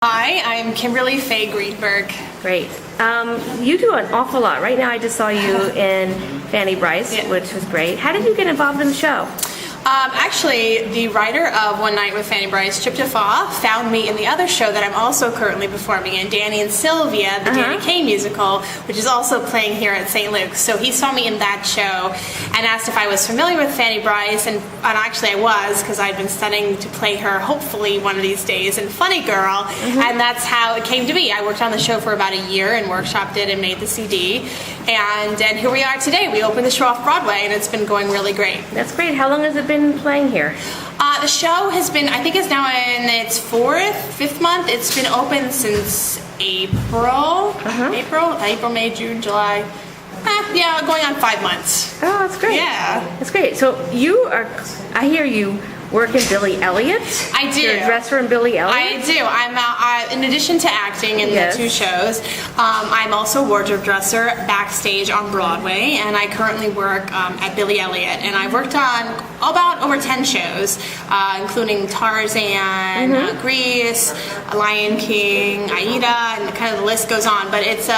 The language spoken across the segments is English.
Hi, I'm Kimberly Faye Greenberg. Great. You do an awful lot. Right now I just saw you in Fanny, Brice, which was great. How did you get involved in the show? Actually, the writer of One Night with Fanny Brice, Chip DeFaw, found me in the other show that I'm also currently performing in, Danny and Sylvia, the Danny Kaye musical, which is also playing here at St. Luke's. So he saw me in that show and asked if I was familiar with Fanny Brice, and actually I was, because I'd been studying to play her, hopefully one of these days, in Funny Girl, and that's how it came to be. I worked on the show for about a year and workshopped it and made the CD, and here we are today. We opened the show off Broadway, and it's been going really great. That's great. How long has it been playing here? The show has been, I think it's now in its fifth month. It's been open since April, May, June, July. Yeah, going on 5 months. Oh, that's great. Yeah. That's great. So I hear you work in Billy Elliot. I do. You're a dresser in Billy Elliot? I do. I'm in addition to acting in the two shows, I'm also a wardrobe dresser backstage on Broadway, and I currently work at Billy Elliot, and I've worked on about over 10 shows, including Tarzan, Brice, Lion King, Aida, and kind of the list goes on. But it's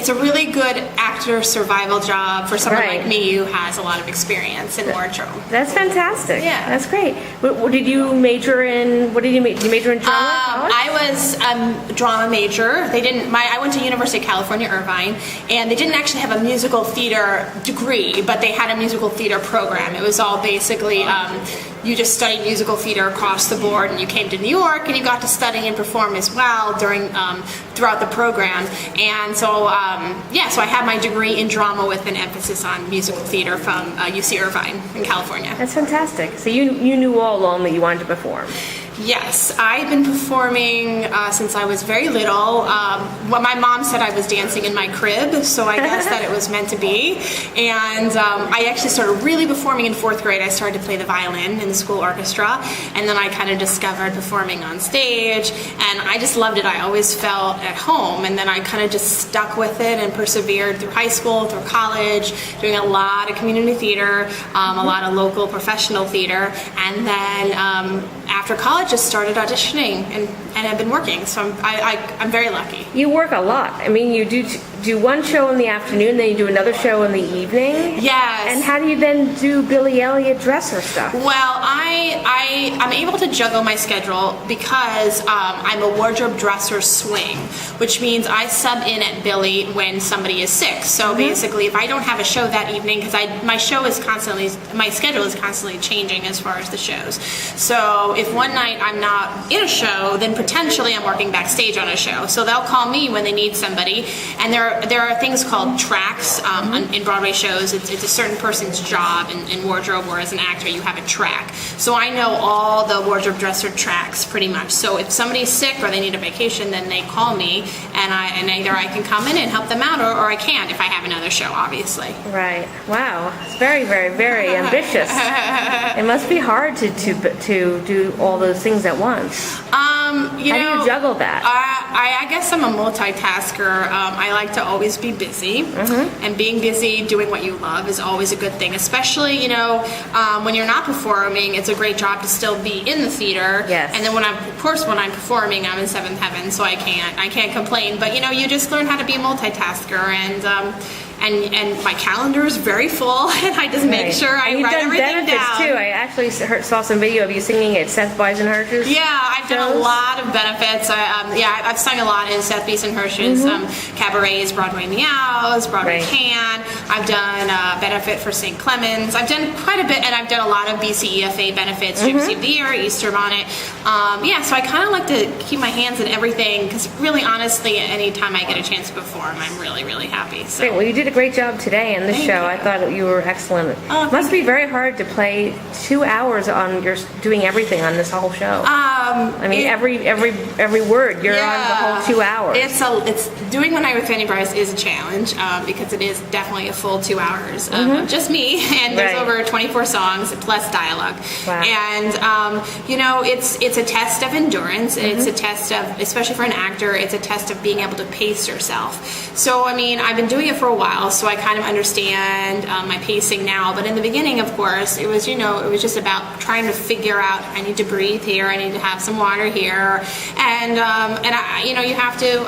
a really good actor survival job for someone like me who has a lot of experience in wardrobe. That's fantastic. Yeah. That's great. What did you major in? Did you major in drama? I was a drama major. I went to University of California, Irvine, and they didn't actually have a musical theater degree, but they had a musical theater program. It was all basically you just studied musical theater across the board, and you came to New York and you got to study and perform as well throughout the program. And so so I had my degree in drama with an emphasis on musical theater from UC Irvine in California. That's fantastic. So you knew all along that you wanted to perform. Yes, I've been performing since I was very little. My mom said I was dancing in my crib, so I guess that it was meant to be. And I actually started really performing in 4th grade. I started to play the violin in the school orchestra, and then I kind of discovered performing on stage, and I just loved it. I always felt at home, and then I kind of just stuck with it and persevered through high school, through college, doing a lot of community theater, a lot of local professional theater, and then after college, just started auditioning and I've been working, so I'm very lucky. You work a lot. I mean, you do one show in the afternoon, then you do another show in the evening. Yes. And how do you then do Billy Elliot dresser stuff? Well, I'm able to juggle my schedule because I'm a wardrobe dresser swing, which means I sub in at Billy when somebody is sick. So basically, if I don't have a show that evening, because my schedule is constantly changing as far as the shows. So if one night I'm not in a show, then potentially I'm working backstage on a show. So they'll call me when they need somebody, and there are things called tracks in Broadway shows. It's a certain person's job in wardrobe, where as an actor you have a track. So I know all the wardrobe dresser tracks pretty much. So if somebody's sick or they need a vacation, then they call me, and either I can come in and help them out, or I can't if I have another show, obviously. Right. Wow. It's very, very, very ambitious. It must be hard to do all those things at once. How do you juggle that? I guess I'm a multitasker. I like to always be busy, and being busy doing what you love is always a good thing, especially when you're not performing. It's a great job to still be in the theater. Yes. And then when I'm performing, I'm in 7th heaven, so I can't complain. But you just learn how to be a multitasker, and my calendar is very full, and I just make sure I write everything down. Too. I actually saw some video of you singing at Seth Beisenherz's. Yeah, I've done a lot of benefits. I've sung a lot in Seth Beisenherz's cabarets, Broadway Meows, Broadway Can. I've done a benefit for St. Clemens. I've done quite a bit, and I've done a lot of BCEFA benefits, Gypsy of the Year, Easter Bonnet. So I kind of like to keep my hands in everything, because really, honestly, anytime I get a chance to perform, I'm really, really happy. So. Great. Well, you did a great job today in the show. I thought you were excellent. It must be very hard to play 2 hours on doing everything on this whole show. I mean, every word you're on the whole 2 hours. It's doing One Night with Fanny Brice is a challenge because it is definitely a full 2 hours of just me, and there's over 24 songs plus dialogue. Wow. And it's a test of endurance. It's a test of, especially for an actor, it's a test of being able to pace yourself. So I mean, I've been doing it for a while, so I kind of understand my pacing now. But in the beginning, of course, it was just about trying to figure out, I need to breathe here, I need to have some water here, and you have to.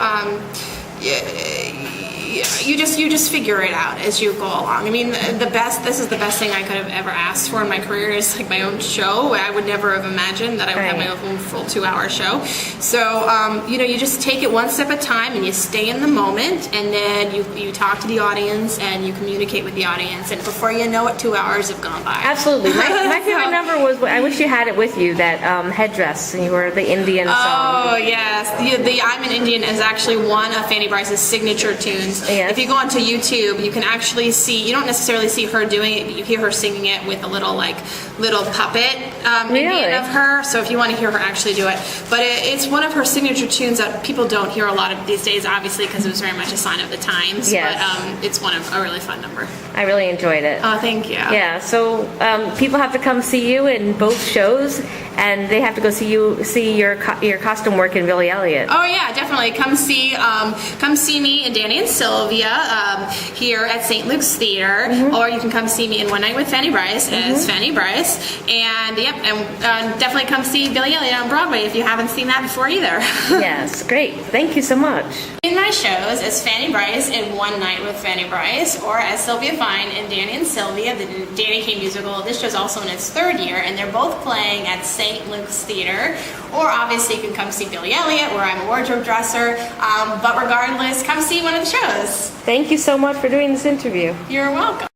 You just figure it out as you go along. I mean, this is the best thing I could have ever asked for in my career is like my own show. I would never have imagined that I would have my own full 2-hour show. So, you just take it one step at a time and you stay in the moment, and then you talk to the audience and you communicate with the audience, and before you know it, 2 hours have gone by. Absolutely. My favorite number was, I wish you had it with you, that headdress, and you were the Indian song. Oh, yes. The I'm an Indian is actually one of Fanny Brice's signature tunes. Yes. If you go onto YouTube, you can actually see, you don't necessarily see her doing it, but you hear her singing it with a little puppet Indian of her. So if you want to hear her actually do it. But it's one of her signature tunes that people don't hear a lot of these days, obviously, because it was very much a sign of the times. Yes. But it's a really fun number. I really enjoyed it. Oh, thank you. Yeah, so people have to come see you in both shows, and they have to go see your costume work in Billy Elliot. Oh yeah, definitely. Come see me and Danny and Sylvia here at St. Luke's Theater, or you can come see me in One Night with Fanny Brice as Fanny Brice, and definitely come see Billy Elliot on Broadway if you haven't seen that before either. Yes, great. Thank you so much. In my shows as Fanny Brice in One Night with Fanny Brice, or as Sylvia Fine in Danny and Sylvia, the Danny Kaye musical. This show's also in its 3rd year, and they're both playing at St. Luke's Theater. Or obviously you can come see Billy Elliot, where I'm a wardrobe dresser. But regardless, come see one of the shows. Thank you so much for doing this interview. You're welcome.